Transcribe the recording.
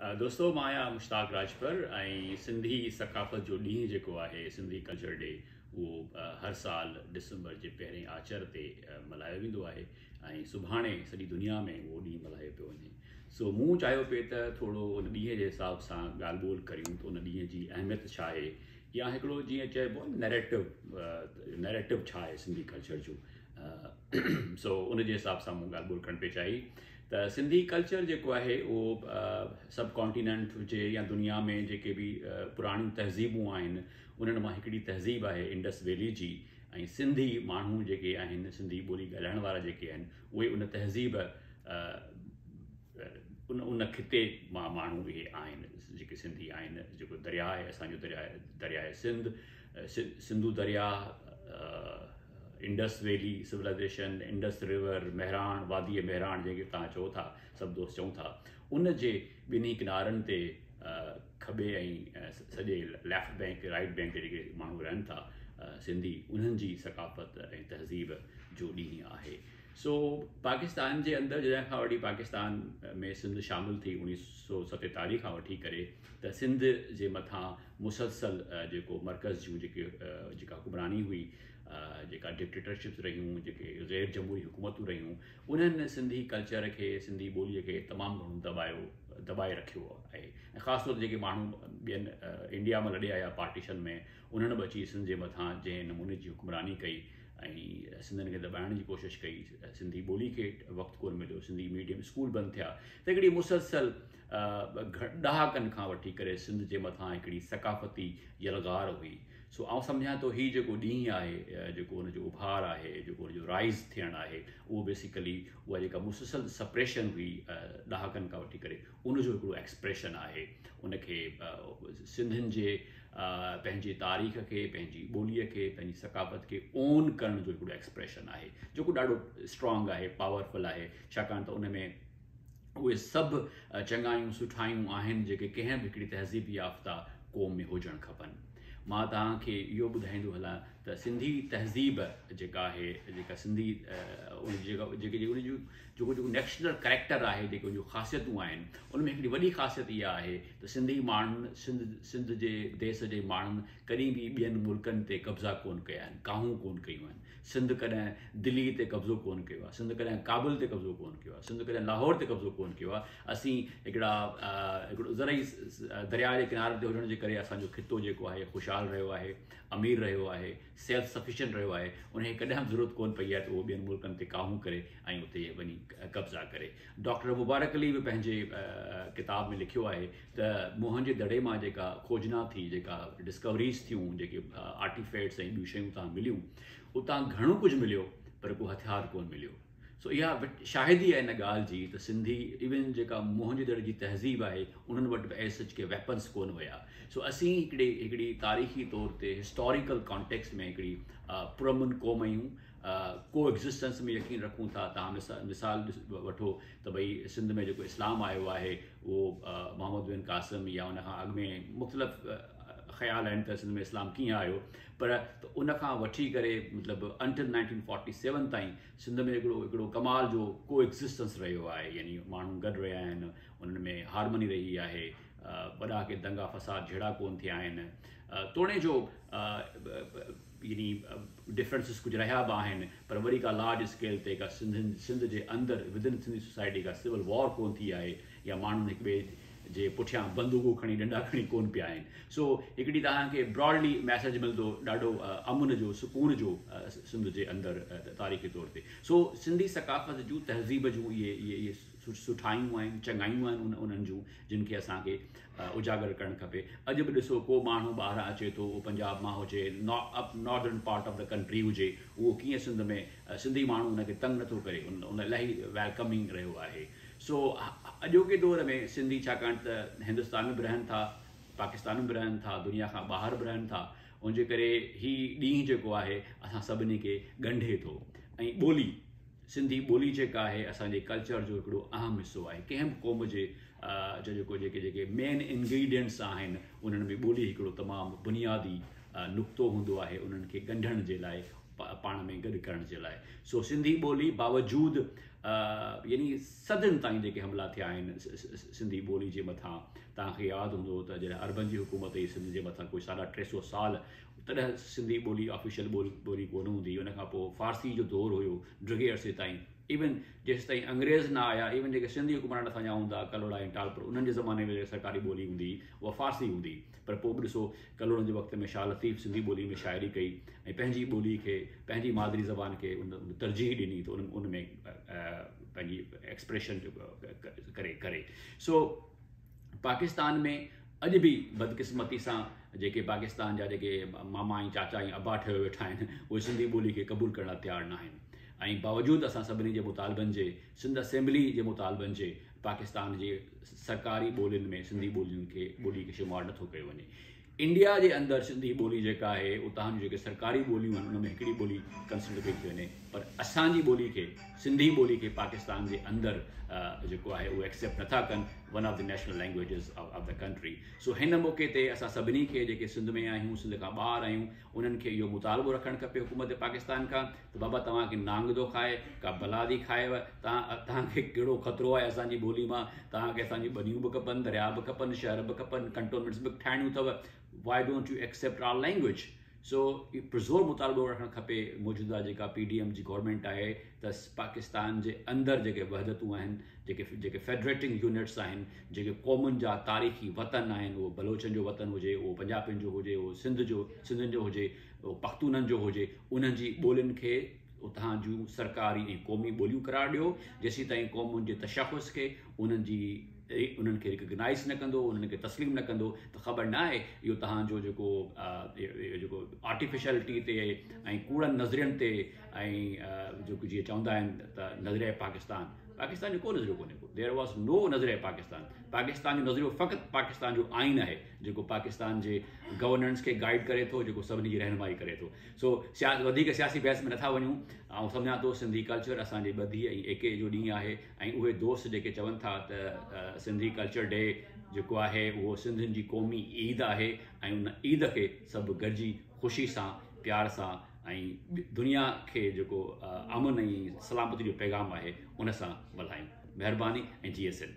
दोस्तों मां आहियां मुश्ताक राजपर ऐं सिंधी सकाफ़त जो ॾींहुं जेको आहे सिंधी कल्चर डे उहो हर साल डिसंबर जे पहिरें आचर ते मल्हायो वेंदो आहे ऐं सुभाणे सॼी दुनिया में उहो ॾींहुं मल्हायो पियो वञे। सो मूं चाहियो पिए त थोरो उन ॾींहं जे हिसाब सां ॻाल्हि ॿोल करियूं त उन ॾींहं जी अहमियत छा आहे या हिकिड़ो जीअं चइबो आहे नैरेटिव छा आहे सिंधी कल्चर जो। सो उन जे हिसाब सां मूं ॻाल्हि ॿोल करणु पई चाही त सिंधी कल्चर जेको आहे उहो सब कॉन्टिनेंट हुजे या दुनिया में जेके बि पुराणियूं तहज़ीबूं आहिनि उन्हनि मां हिकिड़ी तहज़ीब आहे इंडस वैली जी। ऐं सिंधी माण्हू जेके आहिनि सिंधी ॿोली ॻाल्हाइण वारा जेके आहिनि उहे उन तहज़ीब उन खिते मां माण्हू इहे आहिनि जेके सिंधी आहिनि। जेको दरिया आहे असांजो दरियाए सिंधु दरिया, Indus valley civilization, Indus river, Mehran वादी मेहराण जेके तव्हां चओ था सभु दोस्त चऊं था, उन जे ॿिन्ही किनारनि ते खॿे ऐं सॼे लेफ्ट बैंक राइट बैंक ते जेके माण्हू रहनि था सिंधी, उन्हनि जी सकाफ़त ऐं तहज़ीब जो ॾींहुं आहे। सो पाकिस्तान जे अंदरि जॾहिं खां वठी पाकिस्तान में सिंध शामिलु थी 1947 खां वठी करे त सिंध जे मथां मुसलसल जेको मर्कज़ जूं जेका हुकुमरानी हुई, जेका डिक्टेटरशिप्स रहियूं, जेके ग़ैर जमहूरी हुकूमतूं रहियूं, उन्हनि सिंधी कल्चर खे सिंधी ॿोलीअ खे तमामु घणो दॿाए रखियो आहे। ऐं ख़ासि तौर ते जेके माण्हू ॿियनि इंडिया में लॾे आया पार्टीशन में, उन्हनि बि अची सिंध जे मथां जंहिं नमूने जी हुकुमरानी कई ऐं सिंधियुनि खे दॿाइण जी कोशिशि कई, सिंधी ॿोली खे वक़्तु कोन मिलियो, सिंधी मीडियम स्कूल बंदि थिया, त हिकिड़ी मुसलसल ॾहाकनि खां वठी करे सिंध जे मथां हिकिड़ी सकाफ़ती यलगार हुई। सो आउं सम्झां थो हीउ जेको ॾींहुं आहे, जेको हुनजो उभार आहे, जेको हुनजो राइज़ थियणु आहे, उहो बेसिकली उहा जेका मुसलसल सप्रेशन हुई ॾहाकनि खां वठी करे, उनजो हिकिड़ो एक्सप्रेशन आहे। उनखे सिंधियुनि जे पंहिंजे तारीख़ खे, पंहिंजी ॿोलीअ खे, पंहिंजी सकाफ़त खे ओन करण जो हिकिड़ो एक्सप्रेशन आहे, जेको ॾाढो स्ट्रॉन्ग आहे, पावरफुल आहे, छाकाणि त उन में उहे सभु चङायूं सुठायूं आहिनि जेके कंहिं बि हिकिड़ी तहज़ीब याफ़्ता क़ौम में हुजणु खपनि। मां तव्हांखे इहो ॿुधाईंदो हलां त सिंधी तहज़ीब जेका आहे, जेका सिंधी उनजूं जेको नेशनल करेक्टर आहे, जेके उनजूं ख़ासियतूं आहिनि, उन में हिकिड़ी वॾी ख़ासियत इहा आहे त सिंधी माण्हुनि सिंध जे देश जे माण्हुनि कॾहिं बि ॿियनि मुल्कनि ते कब्ज़ा कोन कया आहिनि, काहूं कोन कयूं आहिनि। सिंध कॾहिं दिल्ली ते कब्ज़ो कोन कयो आहे, सिंध कॾहिं काबुल ते कब्ज़ो कोन कयो आहे, सिंध कॾहिं लाहौर ते कब्ज़ो कोन कयो आहे। असीं हिकिड़ो ज़रई दरिया जे किनारे ते हुजण जे करे असांजो खितो जेको आहे ख़ुशहाल रहियो आहे, अमीर रहियो आहे, सेल्फ सफिशिएंट रहियो आहे। उनखे कॾहिं बि ज़रूरत कोन पई आहे त उहो ॿियनि मुल्कनि ते काहूं करे ऐं उते वञी कब्ज़ा करे। डॉक्टर मुबारक अली बि पंहिंजे किताब में लिखियो आहे त मुंहं जे दड़े मां जेका खोजना थी, जेका डिस्कवरीज़ थियूं, जेके आर्टिफैक्ट्स ऐं ॿियूं शयूं उतां मिलियूं, उतां घणो कुझु मिलियो पर को हथियार कोन मिलियो। सो इहा शाहिदी आहे इन ॻाल्हि जी त सिंधी इवन जेका मुंहं जे दड़ जी तहज़ीब आहे, उन्हनि वटि बि एज सच के वेपन्स कोन हुया। सो असीं हिकिड़ी तारीख़ी तौर ते हिस्टोरिकल कॉन्टेक्स्ट में हिकिड़ी पुरअमन क़ौम आहियूं, को एग्ज़िस्टेंस में यकीन रखूं था। तव्हां मिसाल वठो त भई सिंध में जेको इस्लाम आयो आहे उहो मोहम्मद बिन कासिम या उनखां अॻु में मुख़्तलिफ़ ख़्याल आहिनि त सिंध में इस्लाम कीअं आयो, पर उनखां वठी करे मतिलबु अंटिल 1947 ताईं सिंध में हिकिड़ो कमाल जो को एग्ज़िस्टेंस रहियो आहे, यानी माण्हू गॾु रहिया आहिनि, उन्हनि में हारमनी रही आहे, वॾा के दंगा फसाद जहिड़ा कोन थिया आहिनि। तोड़े जो यानी डिफरेंसिस कुझु रहिया बि आहिनि, पर वरी का लार्ज स्केल ते का सिंध जे अंदरि विदिन सिंधी सोसाइटी का सिविल वॉर कोन थी आहे, या माण्हू हिक ॿिए जे पुठियां बंदूकूं खणी डंडा खणी कोन पिया आहिनि। सो हिकिड़ी तव्हांखे ब्रॉडली मैसेज मिलंदो ॾाढो अमुन जो, सुकून जो सिंध जे अंदरि तारीख़ी तौर ते। सो सिंधी सकाफ़त जूं तहज़ीब जूं इहे सुठायूं आहिनि, चङायूं आहिनि उन्हनि जूं, जिन खे असांखे उजागर करणु खपे। अॼु बि ॾिसो को माण्हू ॿाहिरां अचे थो, उहो पंजाब मां हुजे, northern part of the country हुजे, उहो कीअं सिंध में सिंधी माण्हू उनखे तंग नथो करे, उन इलाही वेलकमिंग रहियो आहे। सो अॼोके दौर में सिंधी छाकाणि त हिंदुस्तान में बि रहनि था, पाकिस्तान में बि रहनि था, दुनिया खां ॿाहिरि बि रहनि था, उनजे करे हीउ ॾींहुं जेको आहे असां सभिनी खे ॻंढे थो। ऐं ॿोली, सिंधी ॿोली जेका आहे असांजे कल्चर जो हिकिड़ो अहम हिसो आहे। कंहिं बि क़ौम जे जेके मेन इंग्रीडियंट्स आहिनि उन्हनि में ॿोली हिकिड़ो तमामु बुनियादी नुक़्तो हूंदो आहे उन्हनि खे ॻंढण जे लाइ, पाण में गॾु करण जे लाइ। सो सिंधी ॿोली बावजूदु यानी सदियुनि ताईं जेके हमला थिया आहिनि सिंधी ॿोली जे मथां, तव्हांखे यादि हूंदो त जॾहिं अरबन जी हुकूमत हुई सिंध जे मथां कोई 350 साल, तॾहिं सिंधी ॿोली ऑफिशियल ॿोली कोन हूंदी। उन खां पोइ फारसी जो दौरु हुयो ॾिघे अरसे ताईं, इवन जेसि ताईं अंग्रेज़ न आया, इवन जेके सिंधी हुकमरान असांजा हूंदा कलोड़ा ऐं टालपुर, उन्हनि जे ज़माने में सरकारी ॿोली हूंदी उहा फारसी हूंदी। पर पोइ बि ॾिसो कलोड़नि जे वक़्त में शाह लतीफ़ सिंधी ॿोली में शाइरी कई ऐं पंहिंजी ॿोली खे, पंहिंजी मादरी ज़बान खे उन तरजीह ॾिनी, त उन में पंहिंजी एक्सप्रेशन करे। सो पाकिस्तान में अॼु बि बदकिस्मती सां जेके पाकिस्तान जा जेके मामा ऐं चाचा ऐं अबा ठहियो वेठा आहिनि, उहे सिंधी ॿोली खे क़बूल करण लाइ तयारु न आहिनि। ऐं बावजूदु असां सभिनी जे मुतालबनि जे, सिंध असेंबली जे मुतालबनि जे, पाकिस्तान जे सरकारी ॿोलियुनि में सिंधी ॿोली खे शुमारु नथो कयो वञे। इंडिया जे अंदरि सिंधी ॿोली जेका आहे, उतां जूं जेके सरकारी ॿोलियूं आहिनि उन में हिकिड़ी ॿोली कंसिडर कई थी वञे, पर असांजी ॿोली खे, सिंधी ॿोली खे पाकिस्तान जे अंदरि जेको आहे उहे एक्सेप्ट नथा कनि, one of the national languages of the country. सो हिन मौक़े ते असां सभिनी खे जेके सिंध में आहियूं, सिंध खां ॿाहिरि आहियूं, उन्हनि खे इहो मुतालबो रखणु खपे हुकूमत पाकिस्तान खां त बाबा तव्हांखे नांग थो खाए, का बलादी खाएव, तव्हांखे कहिड़ो ख़तरो आहे असांजी ॿोली मां, तव्हांखे असांजी ॿनियूं बि खपनि, दरिया बि खपनि, शहर बि खपनि, कंटोनमेंट्स बि ठाहिणियूं अथव, why don't you accept our language. सो पुरज़ोर मुतालबो रखणु खपे मौजूदा जेका PDM जी गवर्नमेंट आहे, त पाकिस्तान जे अंदरि जेके वहदतूं आहिनि, जेके फेडरेटिंग यूनिट्स आहिनि, जेके क़ौमुनि जा तारीख़ी वतन आहिनि, उहो बलोचनि जो वतन हुजे, उहो पंजाबियुनि जो हुजे, उहो सिंधियुनि जो हुजे, उहो पख्तूननि जो हुजे, उन्हनि जी ॿोलियुनि खे उतां जूं सरकारी ऐं क़ौमी ॿोलियूं करार ॾियो, जेसीं ताईं क़ौमुनि जे तशख़ुस खे उन्हनि खे रिकग्नाइज़ न कंदो, उन्हनि खे तस्लीम न कंदो, त ख़बर न आहे इहो तव्हांजो जेको आर्टिफिशलिटी ते ऐं कूड़नि नज़रियनि ते ऐं जेको जीअं चवंदा आहिनि त नज़रिया पाकिस्तान जो को नज़रियो कोन्हे को, देयर वॉज़ नो नज़रिया पाकिस्तान जो नज़रियो फ़क़ति पाकिस्तान जो आइन आहे, जेको पाकिस्तान जे गवर्नेंस खे गाइड करे थो, जेको सभिनी जी रहनुमाई करे थो। सो वधीक सियासी बहस में नथा वञूं। ऐं सम्झां थो सिंधी कल्चर असांजे ॿधी ऐं एके जो ॾींहुं आहे, ऐं उहे दोस्त जेके चवनि था त सिंधी कल्चर डे जेको आहे उहो सिंधियुनि जी क़ौमी ईद आहे, ऐं उन ईद खे सभु गॾिजी ख़ुशी सां, प्यार सां ऐं दुनिया खे जेको अमन ऐं सलामती जो पैगाम आहे उन सां मल्हायूं। महिरबानी ऐं GSN।